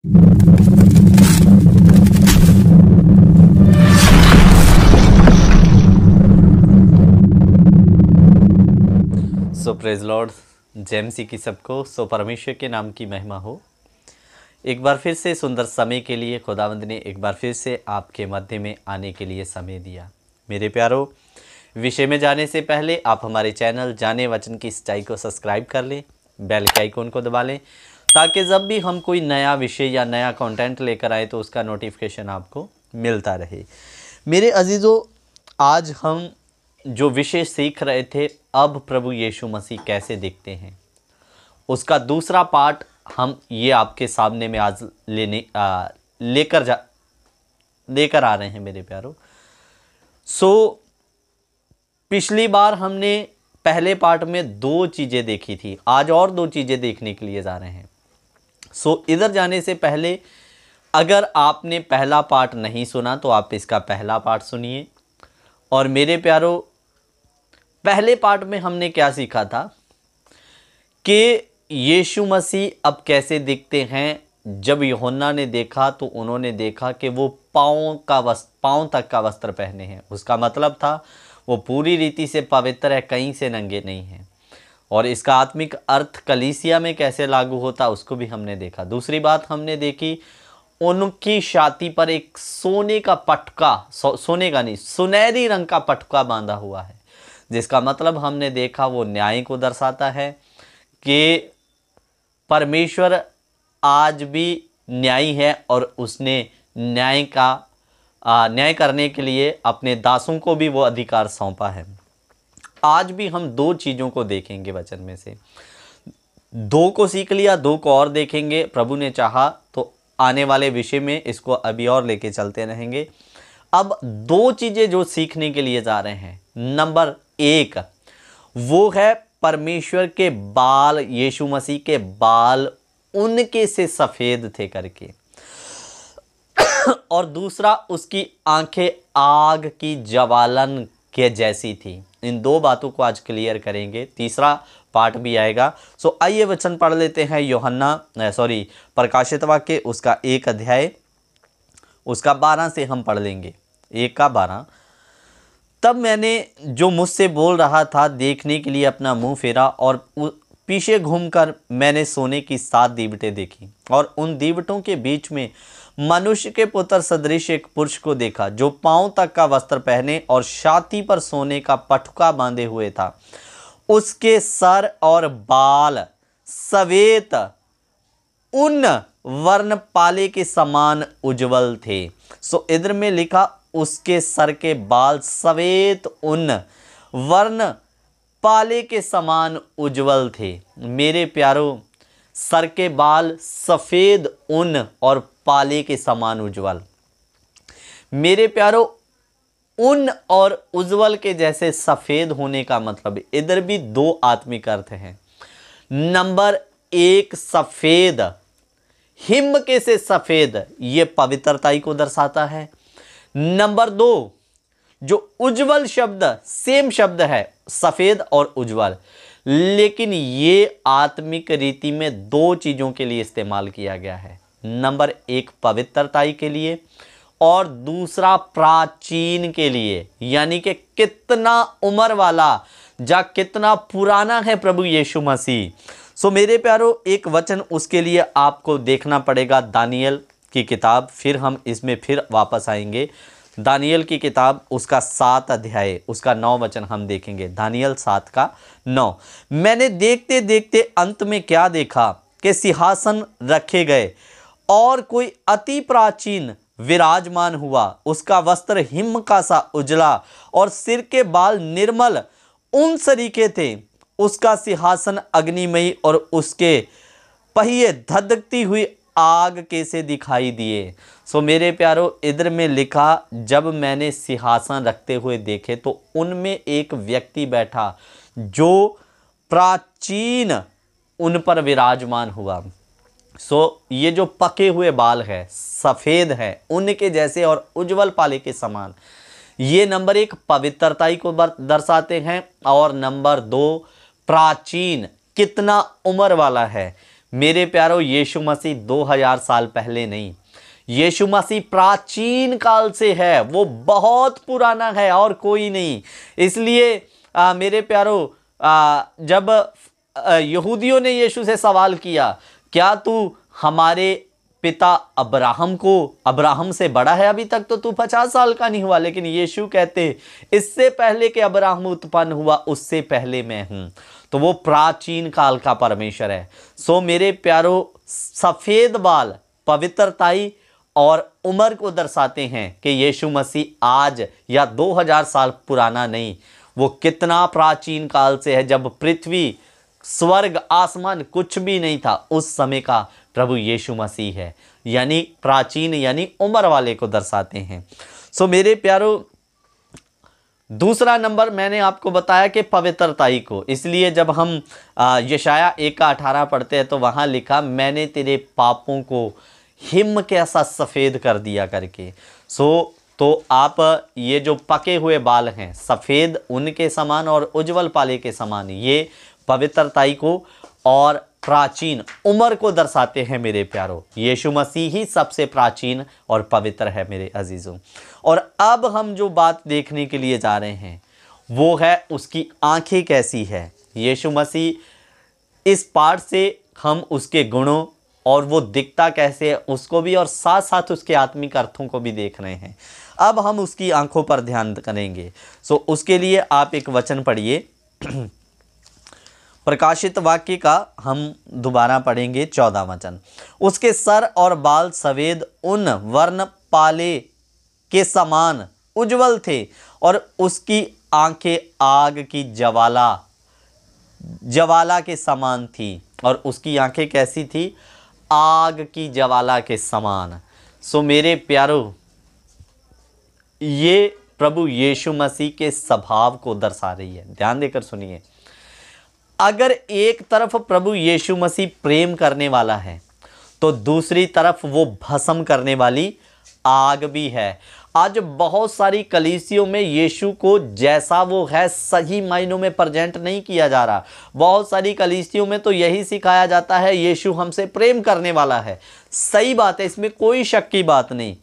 सो praise Lord, जय मसीह की सबको। सो परमेश्वर के नाम की महिमा हो। एक बार फिर से सुंदर समय के लिए खुदावंद ने एक बार फिर से आपके मध्य में आने के लिए समय दिया। मेरे प्यारो, विषय में जाने से पहले आप हमारे चैनल जाने वचन की सच्चाई को सब्सक्राइब कर लें, बेल के आइकन को दबा लें, ताकि जब भी हम कोई नया विषय या नया कंटेंट लेकर आए तो उसका नोटिफिकेशन आपको मिलता रहे। मेरे अजीज़ों, आज हम जो विषय सीख रहे थे, अब प्रभु यीशु मसीह कैसे दिखते हैं, उसका दूसरा पार्ट हम ये आपके सामने में आज लेकर आ रहे हैं मेरे प्यारो। पिछली बार हमने पहले पार्ट में 2 चीज़ें देखी थी, आज और 2 चीज़ें देखने के लिए जा रहे हैं। इधर जाने से पहले अगर आपने पहला पार्ट नहीं सुना तो आप इसका पहला पार्ट सुनिए। और मेरे प्यारो, पहले पार्ट में हमने क्या सीखा था कि यीशु मसीह अब कैसे दिखते हैं। जब यूहन्ना ने देखा तो उन्होंने देखा कि वो पाँव तक का वस्त्र पहने हैं। उसका मतलब था वो पूरी रीति से पवित्र है, कहीं से नंगे नहीं हैं। और इसका आत्मिक अर्थ कलीसिया में कैसे लागू होता उसको भी हमने देखा। दूसरी बात हमने देखी, उनकी छाती पर एक सोने का पटका, सोने का नहीं, सुनहरी रंग का पटका बांधा हुआ है, जिसका मतलब हमने देखा वो न्याय को दर्शाता है कि परमेश्वर आज भी न्यायी है और उसने न्याय करने के लिए अपने दासों को भी वो अधिकार सौंपा है। आज भी हम 2 चीज़ों को देखेंगे वचन में से। 2 को सीख लिया, 2 को और देखेंगे। प्रभु ने चाहा तो आने वाले विषय में इसको अभी और लेके चलते रहेंगे। अब 2 चीज़ें जो सीखने के लिए जा रहे हैं, नंबर 1 वो है परमेश्वर के बाल, यीशु मसीह के बाल उनके से सफ़ेद थे करके, और दूसरा उसकी आंखें आग की ज्वालन के जैसी थी। इन 2 बातों को आज क्लियर करेंगे, तीसरा पार्ट भी आएगा। आइए वचन पढ़ लेते हैं। प्रकाशित वाक्य उसका 1 अध्याय उसका 12 से हम पढ़ लेंगे, 1 का 12। तब मैंने जो मुझसे बोल रहा था देखने के लिए अपना मुंह फेरा, और पीछे घूमकर मैंने सोने की 7 दीवटें देखी, और उन दीवटों के बीच में मनुष्य के पुत्र सदृश एक पुरुष को देखा, जो पांव तक का वस्त्र पहने और छाती पर सोने का पटुका बांधे हुए था। उसके सर और बाल सवेत उन वर्ण पाले के समान उज्जवल थे। इधर में लिखा उसके सर के बाल सवेत उन वर्ण पाले के समान उज्जवल थे। मेरे प्यारो, सर के बाल सफ़ेद ऊन और पाले के समान उज्जवल। मेरे प्यारो, ऊन और उज्जवल के जैसे सफ़ेद होने का मतलब इधर भी 2 आत्मिक अर्थ हैं। नंबर 1 सफ़ेद, हिम के से सफ़ेद, ये पवित्रताई को दर्शाता है। नंबर 2 जो उज्जवल शब्द, सेम शब्द है सफ़ेद और उज्जवल, लेकिन ये आत्मिक रीति में 2 चीज़ों के लिए इस्तेमाल किया गया है। नंबर 1 पवित्रताई के लिए, और दूसरा प्राचीन के लिए, यानी कि कितना उम्र वाला या कितना पुराना है प्रभु यीशु मसीह। मेरे प्यारो, एक वचन उसके लिए आपको देखना पड़ेगा, दानियल की किताब। फिर हम इसमें फिर वापस आएंगे। दानियल की किताब उसका 7 अध्याय उसका 9 वचन हम देखेंगे। दानियल 7 का 9। मैंने देखते देखते अंत में क्या देखा कि सिंहासन रखे गए और कोई अति प्राचीन विराजमान हुआ। उसका वस्त्र हिम का सा उजला और सिर के बाल निर्मल उन सरीखे थे। उसका सिंहासन अग्निमयी और उसके पहिए धधकती हुई आग के से दिखाई दिए। मेरे प्यारो, इधर में लिखा जब मैंने सिंहासन रखते हुए देखे तो उनमें एक व्यक्ति बैठा जो प्राचीन उन पर विराजमान हुआ। ये जो पके हुए बाल है, सफ़ेद है, उनके जैसे और उज्जवल पाले के समान। ये नंबर 1 पवित्रताई को दर्शाते हैं, और नंबर 2 प्राचीन, कितना उम्र वाला है। मेरे प्यारो यीशु मसीह 2000 साल पहले नहीं, यीशु मसीह प्राचीन काल से है, वो बहुत पुराना है और कोई नहीं। इसलिए मेरे प्यारो जब यहूदियों ने यीशु से सवाल किया, क्या तू हमारे पिता अब्राहम से बड़ा है? अभी तक तो तू 50 साल का नहीं हुआ। लेकिन यीशु कहते, इससे पहले कि अब्राहम उत्पन्न हुआ उससे पहले मैं हूं। तो वो प्राचीन काल का परमेश्वर है। सो मेरे प्यारो, सफेद बाल पवित्रताई और उम्र को दर्शाते हैं कि यीशु मसीह आज या 2000 साल पुराना नहीं, वो कितना प्राचीन काल से है। जब पृथ्वी, स्वर्ग, आसमान कुछ भी नहीं था, उस समय का प्रभु यीशु मसीह है। यानी प्राचीन यानी उम्र वाले को दर्शाते हैं। सो मेरे प्यारो, दूसरा नंबर मैंने आपको बताया कि पवित्रताई को। इसलिए जब हम यशाया 1:18 पढ़ते हैं तो वहाँ लिखा, मैंने तेरे पापों को हिम के ऐसा सफ़ेद कर दिया करके। तो आप ये जो पके हुए बाल हैं, सफ़ेद ऊन के समान और उज्जवल पाले के समान, ये पवित्रताई को और प्राचीन उम्र को दर्शाते हैं मेरे प्यारो। यीशु मसीह ही सबसे प्राचीन और पवित्र है मेरे अजीज़ों। और अब हम जो बात देखने के लिए जा रहे हैं वो है उसकी आंखें कैसी है। यीशु मसीह, इस पाठ से हम उसके गुणों और वो दिखता कैसे है उसको भी, और साथ साथ उसके आत्मिक अर्थों को भी देख रहे हैं। अब हम उसकी आंखों पर ध्यान करेंगे। उसके लिए आप एक वचन पढ़िए, प्रकाशित वाक्य का हम दोबारा पढ़ेंगे 14 वचन। उसके सर और बाल सफ़ेद ऊन वर्ण पाले के समान उज्जवल थे और उसकी आंखें आग की ज्वाला के समान थी। और उसकी आंखें कैसी थी? आग की ज्वाला के समान। मेरे प्यारो, ये प्रभु यीशु मसीह के स्वभाव को दर्शा रही है। ध्यान देकर सुनिए। अगर एक तरफ प्रभु यीशु मसीह प्रेम करने वाला है तो दूसरी तरफ वो भस्म करने वाली आग भी है। आज बहुत सारी कलीसियों में यीशु को जैसा वो है सही मायनों में प्रेजेंट नहीं किया जा रहा। बहुत सारी कलीसियों में तो यही सिखाया जाता है, यीशु हमसे प्रेम करने वाला है। सही बात है, इसमें कोई शक की बात नहीं।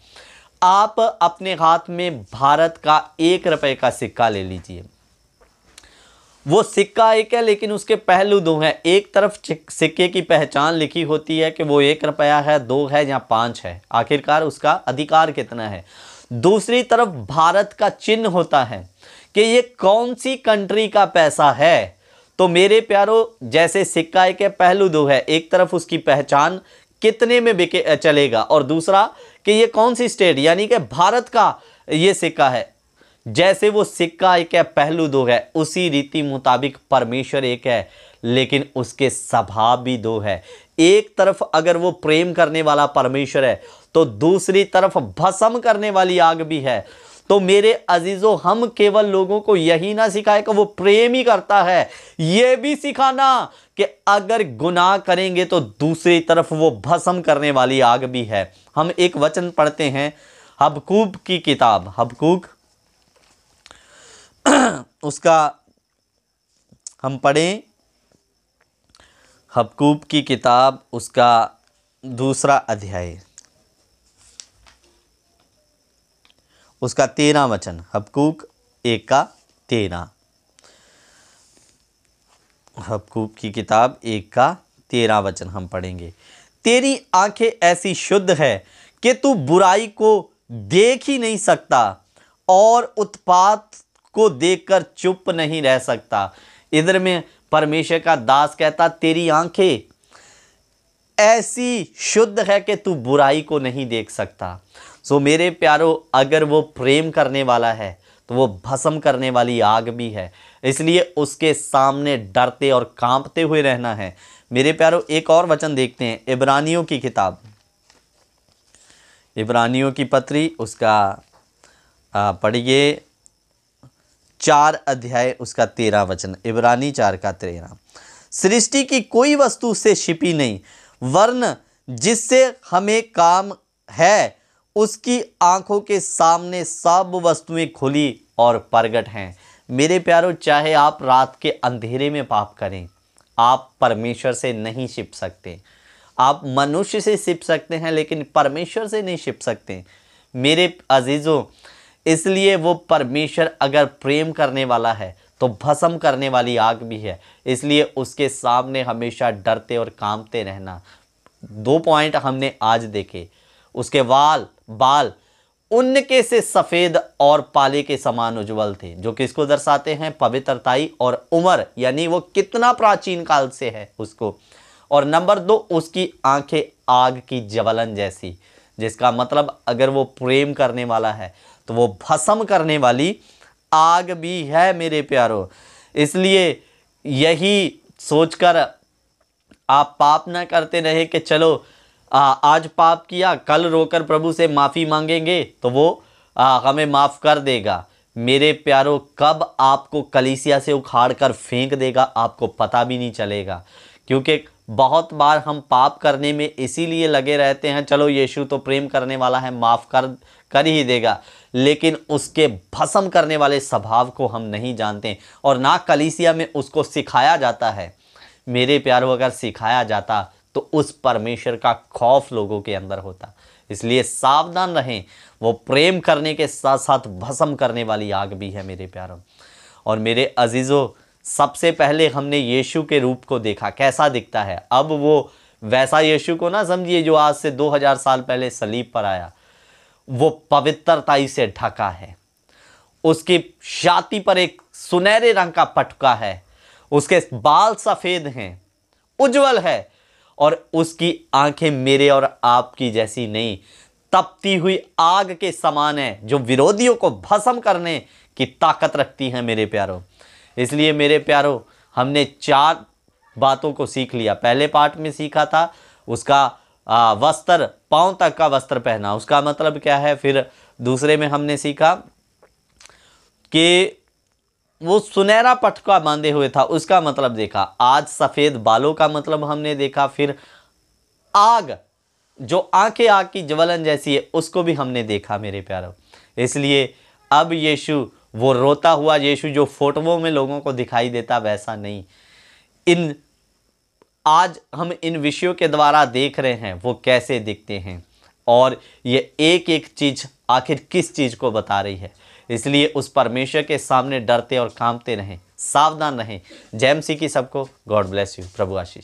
आप अपने हाथ में भारत का 1 रुपए का सिक्का ले लीजिए। वो सिक्का एक है लेकिन उसके पहलू 2 हैं। एक तरफ सिक्के की पहचान लिखी होती है कि वो 1 रुपया है, 2 है या 5 है, आखिरकार उसका अधिकार कितना है। दूसरी तरफ भारत का चिन्ह होता है कि ये कौन सी कंट्री का पैसा है। तो मेरे प्यारो, जैसे सिक्का एक है, पहलू 2 है। एक तरफ उसकी पहचान कितने में बिके चलेगा और दूसरा कि ये कौन सी स्टेट यानी कि भारत का ये सिक्का है। जैसे वो सिक्का एक है, पहलू 2 है, उसी रीति मुताबिक परमेश्वर एक है लेकिन उसके स्वभाव भी 2 है। एक तरफ अगर वो प्रेम करने वाला परमेश्वर है तो दूसरी तरफ भस्म करने वाली आग भी है। तो मेरे अजीजों, हम केवल लोगों को यही ना सिखाए कि वो प्रेम ही करता है, ये भी सिखाना कि अगर गुनाह करेंगे तो दूसरी तरफ वो भस्म करने वाली आग भी है। हम एक वचन पढ़ते हैं, हबक्कूक की किताब, हबक्कूक उसका हम पढ़ें, हबक्कूक की किताब उसका 2 अध्याय उसका 13 वचन, हबक्कूक 1:13। हबक्कूक की किताब 1:13 वचन हम पढ़ेंगे। तेरी आंखें ऐसी शुद्ध है कि तू बुराई को देख ही नहीं सकता और उत्पात को देखकर चुप नहीं रह सकता। इधर में परमेश्वर का दास कहता, तेरी आंखें ऐसी शुद्ध है कि तू बुराई को नहीं देख सकता। मेरे प्यारो, अगर वो प्रेम करने वाला है तो वो भस्म करने वाली आग भी है। इसलिए उसके सामने डरते और कांपते हुए रहना है। मेरे प्यारो, एक और वचन देखते हैं, इब्रानियों की किताब, इब्रानियों की पत्री उसका पढ़िए 4 अध्याय उसका 13 वचन, इब्रानी 4:13। सृष्टि की कोई वस्तु से छिपी नहीं, वरन जिससे हमें काम है उसकी आंखों के सामने सब वस्तुएं खुली और प्रगट हैं। मेरे प्यारों, चाहे आप रात के अंधेरे में पाप करें, आप परमेश्वर से नहीं छिप सकते। आप मनुष्य से छिप सकते हैं लेकिन परमेश्वर से नहीं छिप सकते मेरे अजीज़ों। इसलिए वो परमेश्वर अगर प्रेम करने वाला है तो भस्म करने वाली आग भी है, इसलिए उसके सामने हमेशा डरते और कांपते रहना। 2 पॉइंट हमने आज देखे। उसके बाल उनके से सफ़ेद और पाले के समान उज्जवल थे, जो किसको दर्शाते हैं? पवित्रताई और उम्र, यानी वो कितना प्राचीन काल से है उसको। और नंबर 2, उसकी आंखें आग की ज्वलन जैसी, जिसका मतलब अगर वो प्रेम करने वाला है तो वो भस्म करने वाली आग भी है मेरे प्यारों। इसलिए यही सोचकर आप पाप ना करते रहे कि चलो आज पाप किया, कल रोकर प्रभु से माफ़ी मांगेंगे तो वो हमें माफ़ कर देगा। मेरे प्यारों, कब आपको कलीसिया से उखाड़ कर फेंक देगा आपको पता भी नहीं चलेगा, क्योंकि बहुत बार हम पाप करने में इसीलिए लगे रहते हैं, चलो यीशु तो प्रेम करने वाला है, माफ़ कर ही देगा, लेकिन उसके भस्म करने वाले स्वभाव को हम नहीं जानते और ना कलीसिया में उसको सिखाया जाता है। मेरे प्यारों, अगर सिखाया जाता तो उस परमेश्वर का खौफ लोगों के अंदर होता। इसलिए सावधान रहें, वो प्रेम करने के साथ साथ भस्म करने वाली आग भी है मेरे प्यारों। और मेरे अजीज़ों, सबसे पहले हमने यीशु के रूप को देखा, कैसा दिखता है। अब वो वैसा यीशु को ना समझिए जो आज से 2000 साल पहले सलीब पर आया। वो पवित्रताई से ढका है, उसकी छाती पर एक सुनहरे रंग का पटका है, उसके बाल सफ़ेद हैं, उज्जवल है, और उसकी आंखें मेरे और आपकी जैसी नहीं, तपती हुई आग के समान है, जो विरोधियों को भस्म करने की ताकत रखती हैं मेरे प्यारों। इसलिए मेरे प्यारों, हमने 4 बातों को सीख लिया। पहले पार्ट में सीखा था उसका वस्त्र, पांव तक का वस्त्र पहना, उसका मतलब क्या है। फिर दूसरे में हमने सीखा कि वो सुनहरा पटका बांधे हुए था, उसका मतलब देखा। आज सफ़ेद बालों का मतलब हमने देखा। फिर आग, जो आंखें आग की ज्वलन जैसी है, उसको भी हमने देखा मेरे प्यारों। इसलिए अब यीशु, वो रोता हुआ यीशु जो फोटोओं में लोगों को दिखाई देता, वैसा नहीं। आज हम इन विषयों के द्वारा देख रहे हैं वो कैसे दिखते हैं, और ये एक एक चीज़ आखिर किस चीज़ को बता रही है। इसलिए उस परमेश्वर के सामने डरते और कांपते रहें, सावधान रहें। जय मसीह की सबको। God bless you. Prabhu Ashish.